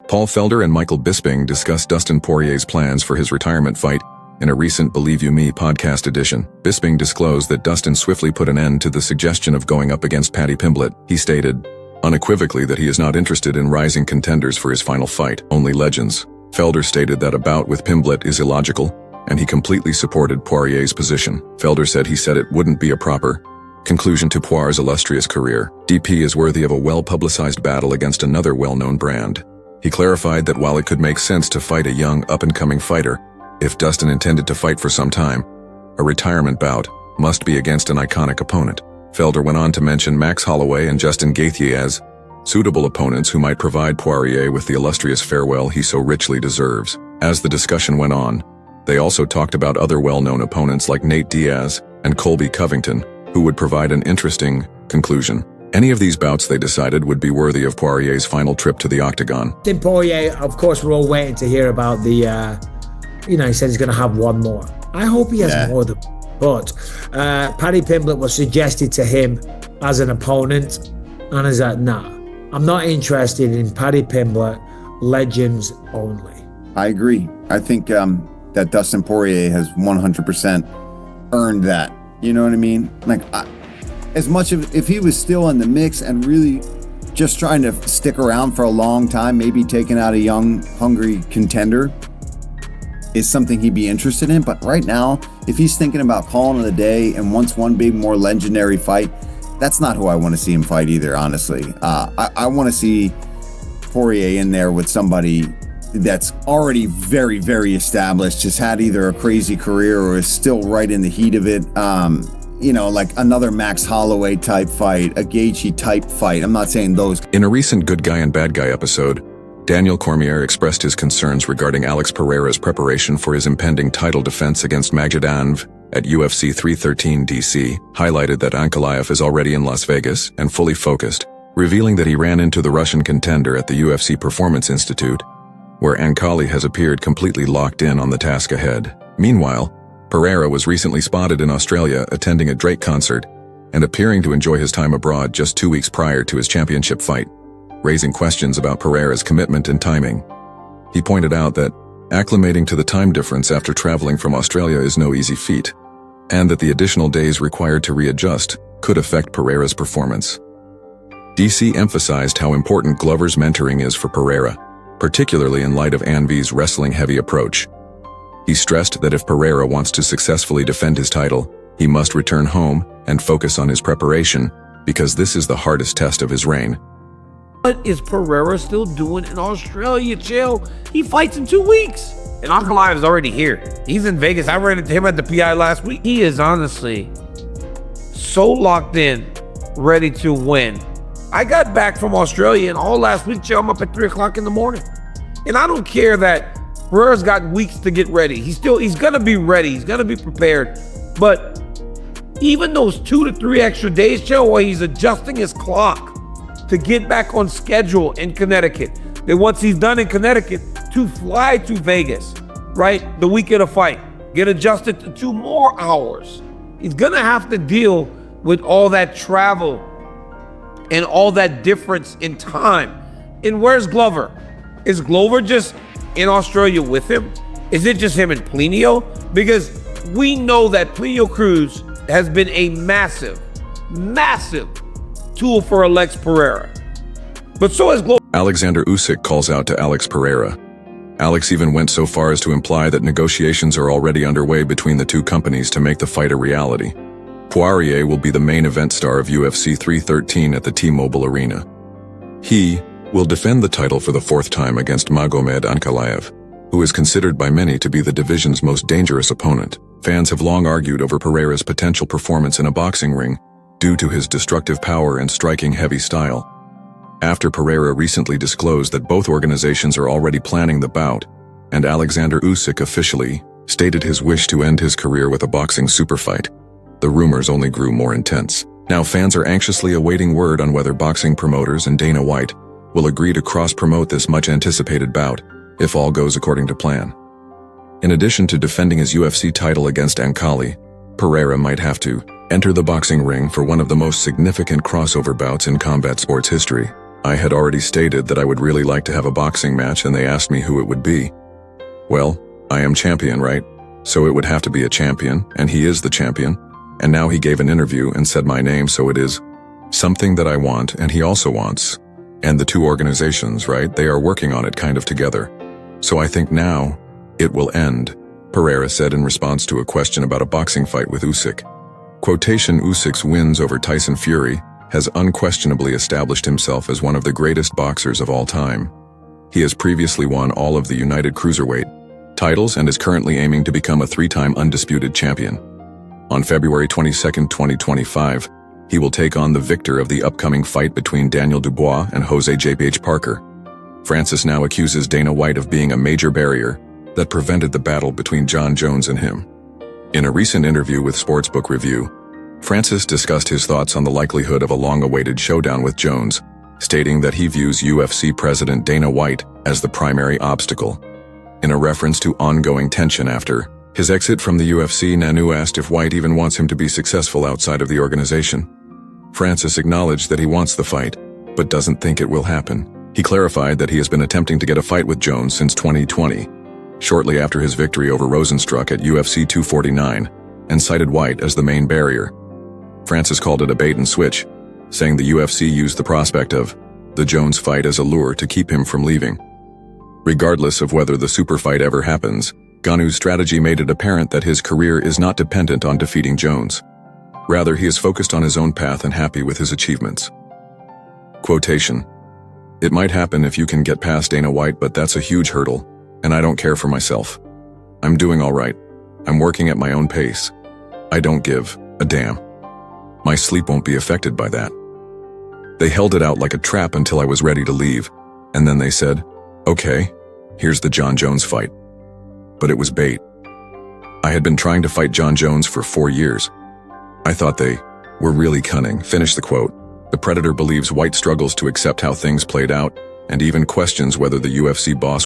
Paul Felder and Michael Bisping discussed Dustin Poirier's plans for his retirement fight in a recent Believe You Me podcast edition. Bisping disclosed that Dustin swiftly put an end to the suggestion of going up against Paddy Pimblett. He stated unequivocally that he is not interested in rising contenders for his final fight, only legends. Felder stated that a bout with Pimblett is illogical, and he completely supported Poirier's position. Felder said he said it wouldn't be a proper conclusion to Poirier's illustrious career. DP is worthy of a well-publicized battle against another well-known brand. He clarified that while it could make sense to fight a young, up-and-coming fighter, if Dustin intended to fight for some time, a retirement bout must be against an iconic opponent. Felder went on to mention Max Holloway and Justin Gaethje as suitable opponents who might provide Poirier with the illustrious farewell he so richly deserves. As the discussion went on, they also talked about other well-known opponents like Nate Diaz and Colby Covington, who would provide an interesting conclusion. Any of these bouts, they decided, would be worthy of Poirier's final trip to the octagon. Tim Poirier, of course, we're all waiting to hear about the, he said he's going to have one more. I hope he has more than. But Paddy Pimblett was suggested to him as an opponent, and he's like, nah, I'm not interested in Paddy Pimblett, legends only. I agree. I think that Dustin Poirier has 100% earned that. You know what I mean? Like, as much of if he was still in the mix and really just trying to stick around for a long time, maybe taking out a young, hungry contender is something he'd be interested in. But right now, if he's thinking about calling it a day and wants one big, more legendary fight, that's not who I want to see him fight either, honestly. I want to see Poirier in there with somebody that's already very, very established, just had either a crazy career or is still right in the heat of it. Like another Max Holloway type fight, a Gaethje type fight. I'm not saying those. In a recent Good Guy and Bad Guy episode, Daniel Cormier expressed his concerns regarding Alex Pereira's preparation for his impending title defense against Magdadanov at UFC 313 DC, highlighted that Ankalaev is already in Las Vegas and fully focused, revealing that he ran into the Russian contender at the UFC Performance Institute, where Ankalaev has appeared completely locked in on the task ahead. Meanwhile, Pereira was recently spotted in Australia attending a Drake concert and appearing to enjoy his time abroad just 2 weeks prior to his championship fight, raising questions about Pereira's commitment and timing. He pointed out that acclimating to the time difference after traveling from Australia is no easy feat, and that the additional days required to readjust could affect Pereira's performance. DC emphasized how important Glover's mentoring is for Pereira, particularly in light of Anvy's wrestling-heavy approach. He stressed that if Pereira wants to successfully defend his title, he must return home and focus on his preparation, because this is the hardest test of his reign. What is Pereira still doing in Australia, Chill? He fights in 2 weeks. And Ankalaev is already here. He's in Vegas. I ran into him at the PI last week. He is honestly so locked in, ready to win. I got back from Australia and all last week, Chill, I'm up at 3 o'clock in the morning. And I don't care that Pereira's got weeks to get ready. He's gonna be ready. He's gonna be prepared. But even those 2 to 3 extra days, Chill, while he's adjusting his clock to get back on schedule in Connecticut. Then once he's done in Connecticut, to fly to Vegas, right? The week of the fight, get adjusted to 2 more hours. He's gonna have to deal with all that travel and all that difference in time. And where's Glover? Is Glover just in Australia with him? Is it just him and Plinio? Because we know that Plinio Cruz has been a massive tool for Alex Pereira. But so has Glover. Oleksandr Usyk calls out to Alex Pereira. Alex even went so far as to imply that negotiations are already underway between the two companies to make the fight a reality. Poirier will be the main event star of UFC 313 at the T-Mobile Arena. He will defend the title for the 4th time against Magomed Ankalaev, who is considered by many to be the division's most dangerous opponent. Fans have long argued over Pereira's potential performance in a boxing ring due to his destructive power and striking heavy style. After Pereira recently disclosed that both organizations are already planning the bout, and Oleksandr Usyk officially stated his wish to end his career with a boxing superfight, the rumors only grew more intense. Now fans are anxiously awaiting word on whether boxing promoters and Dana White will agree to cross-promote this much-anticipated bout, if all goes according to plan. In addition to defending his UFC title against Ankalaev, Pereira might have to enter the boxing ring for one of the most significant crossover bouts in combat sports history. I had already stated that I would really like to have a boxing match and they asked me who it would be. Well, I am champion, right? So it would have to be a champion, and he is the champion. And now he gave an interview and said my name, so it is something that I want and he also wants. And the two organizations, right, they are working on it kind of together. So I think now it will end, Pereira said in response to a question about a boxing fight with Usyk. Quotation: Usyk's wins over Tyson Fury has unquestionably established himself as one of the greatest boxers of all time. He has previously won all of the United Cruiserweight titles and is currently aiming to become a 3-time undisputed champion. On February 22, 2025, he will take on the victor of the upcoming fight between Daniel Dubois and Jose J.P.H. Parker. Francis now accuses Dana White of being a major barrier that prevented the battle between Jon Jones and him. In a recent interview with Sportsbook Review, Francis discussed his thoughts on the likelihood of a long-awaited showdown with Jones, stating that he views UFC President Dana White as the primary obstacle. In a reference to ongoing tension after his exit from the UFC, Nanu asked if White even wants him to be successful outside of the organization. Francis acknowledged that he wants the fight, but doesn't think it will happen. He clarified that he has been attempting to get a fight with Jones since 2020, shortly after his victory over Rosenstruck at UFC 249, and cited White as the main barrier. Francis called it a bait and switch, saying the UFC used the prospect of the Jones fight as a lure to keep him from leaving. Regardless of whether the super fight ever happens, Ngannou's strategy made it apparent that his career is not dependent on defeating Jones. Rather, he is focused on his own path and happy with his achievements. Quotation: "It might happen if you can get past Dana White, but that's a huge hurdle, and I don't care for myself. I'm doing all right. I'm working at my own pace. I don't give a damn. My sleep won't be affected by that. They held it out like a trap until I was ready to leave, and then they said, okay, here's the Jon Jones fight. But it was bait. I had been trying to fight Jon Jones for 4 years. I thought they were really cunning." Finish the quote. The Predator believes White struggles to accept how things played out and even questions whether the UFC boss